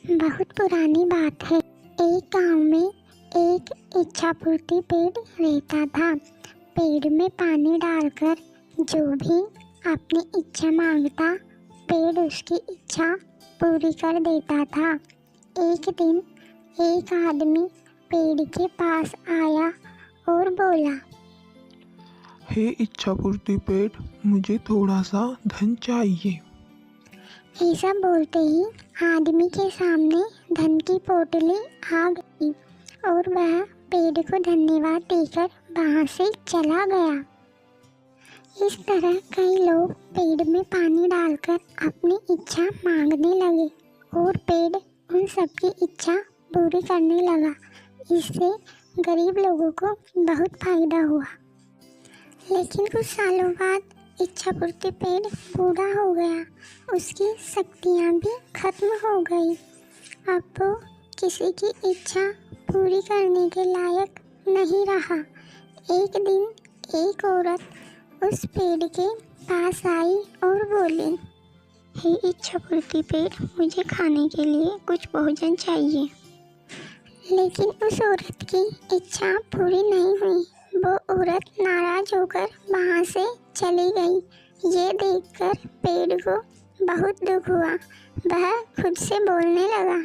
बहुत पुरानी बात है। एक गांव में एक इच्छा पूर्ति पेड़ रहता था। पेड़ में पानी डालकर जो भी अपनी इच्छा मांगता, पेड़ उसकी इच्छा पूरी कर देता था। एक दिन एक आदमी पेड़ के पास आया और बोला, हे इच्छा पूर्ति पेड़, मुझे थोड़ा सा धन चाहिए। ऐसा बोलते ही आदमी के सामने धन की पोटली आ गई और वह पेड़ को धन्यवाद देकर वहां से चला गया। इस तरह कई लोग पेड़ में पानी डालकर अपनी इच्छा मांगने लगे और पेड़ उन सबकी इच्छा पूरी करने लगा। इससे गरीब लोगों को बहुत फायदा हुआ। लेकिन कुछ सालों बाद इच्छा पूर्ति पेड़ बूढ़ा हो गया। उसकी शक्तियाँ भी खत्म हो गई। अब वो किसी की इच्छा पूरी करने के लायक नहीं रहा। एक दिन एक औरत उस पेड़ के पास आई और बोली, हे इच्छा पूर्ति पेड़, मुझे खाने के लिए कुछ भोजन चाहिए। लेकिन उस औरत की इच्छा पूरी नहीं हुई। वो औरत नाराज होकर वहाँ से चली गई। ये देखकर पेड़ को बहुत दुख हुआ। वह खुद से बोलने लगा,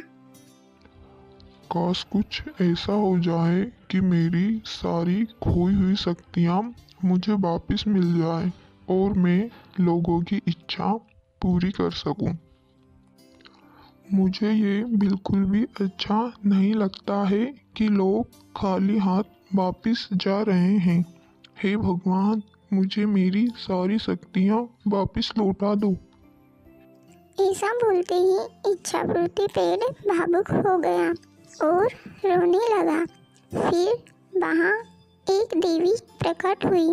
काश कुछ ऐसा हो जाए कि मेरी सारी खोई हुई शक्तियाँ मुझे वापस मिल जाए और मैं लोगों की इच्छा पूरी कर सकूं। मुझे ये बिल्कुल भी अच्छा नहीं लगता है कि लोग खाली हाथ वापस जा रहे हैं। हे भगवान, मुझे मेरी सारी शक्तियाँ वापस लौटा दो। ऐसा बोलते ही इच्छा पूर्ति पेड़ भावुक हो गया और रोने लगा। फिर वहाँ एक देवी प्रकट हुई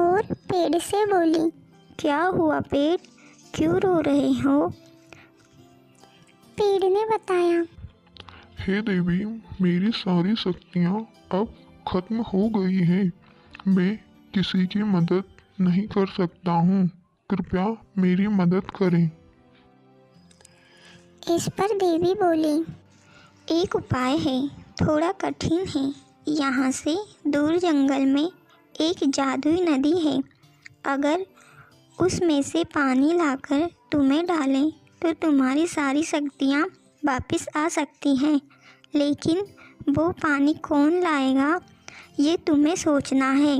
और पेड़ से बोली, क्या हुआ पेड़, क्यों रो रहे हो? पेड़ ने बताया, हे देवी, मेरी सारी शक्तियाँ अब खत्म हो गई हैं। मैं किसी की मदद नहीं कर सकता हूँ। कृपया मेरी मदद करें। इस पर देवी बोली, एक उपाय है, थोड़ा कठिन है। यहाँ से दूर जंगल में एक जादुई नदी है। अगर उसमें से पानी लाकर तुम्हें डालें तो तुम्हारी सारी शक्तियाँ वापस आ सकती हैं। लेकिन वो पानी कौन लाएगा, ये तुम्हें सोचना है।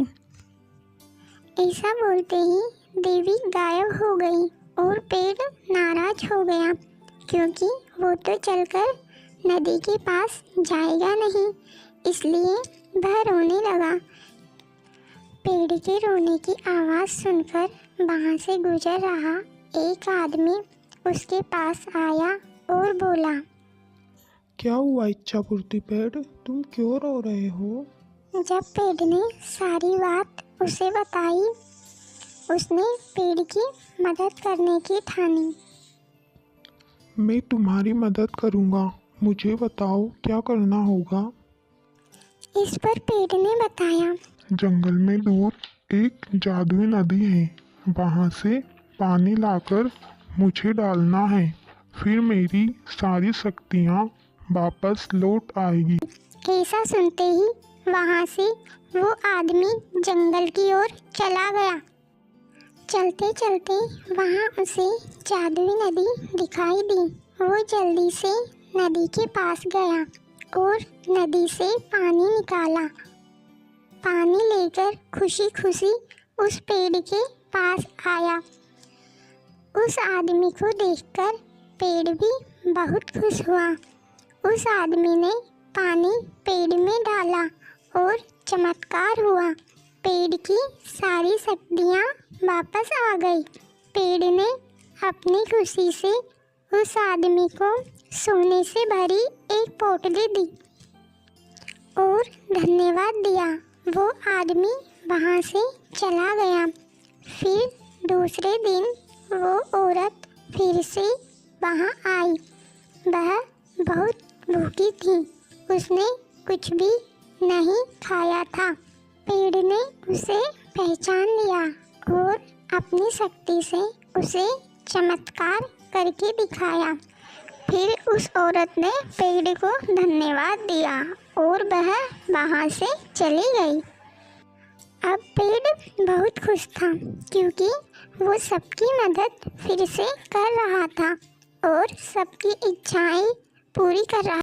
ऐसा बोलते ही देवी गायब हो गई और पेड़ नाराज हो गया, क्योंकि वो तो चलकर नदी के पास जाएगा नहीं। इसलिए वह रोने लगा। पेड़ के रोने की आवाज़ सुनकर वहाँ से गुजर रहा एक आदमी उसके पास आया और बोला, क्या हुआ इच्छा पूर्ति पेड़, तुम क्यों रो रहे हो? जब पेड़ ने सारी बात उसे बताई, उसने पेड़ की मदद करने की ठानी। मैं तुम्हारी मदद करूँगा, मुझे बताओ क्या करना होगा। इस पर पेड़ ने बताया, जंगल में दूर एक जादुई नदी है। वहाँ से पानी लाकर मुझे डालना है। फिर मेरी सारी शक्तियाँ वापस लौट आएगी। ऐसा सुनते ही वहाँ से वो आदमी जंगल की ओर चला गया। चलते चलते वहाँ उसे जादुई नदी दिखाई दी। वो जल्दी से नदी के पास गया और नदी से पानी निकाला। पानी लेकर खुशी खुशी उस पेड़ के पास आया। उस आदमी को देखकर पेड़ भी बहुत खुश हुआ। उस आदमी ने पानी पेड़ में डाला और चमत्कार हुआ। पेड़ की सारी शक्तियाँ वापस आ गई। पेड़ ने अपनी खुशी से उस आदमी को सोने से भरी एक पोटली दी और धन्यवाद दिया। वो आदमी वहाँ से चला गया। फिर दूसरे दिन वो औरत फिर से वहाँ आई। वह बहुत भूखी थी। उसने कुछ भी नहीं खाया था। पेड़ ने उसे पहचान लिया और अपनी शक्ति से उसे चमत्कार करके दिखाया। फिर उस औरत ने पेड़ को धन्यवाद दिया और वह वहाँ से चली गई। अब पेड़ बहुत खुश था क्योंकि वो सबकी मदद फिर से कर रहा था और सबकी इच्छाएं पूरी कर रहा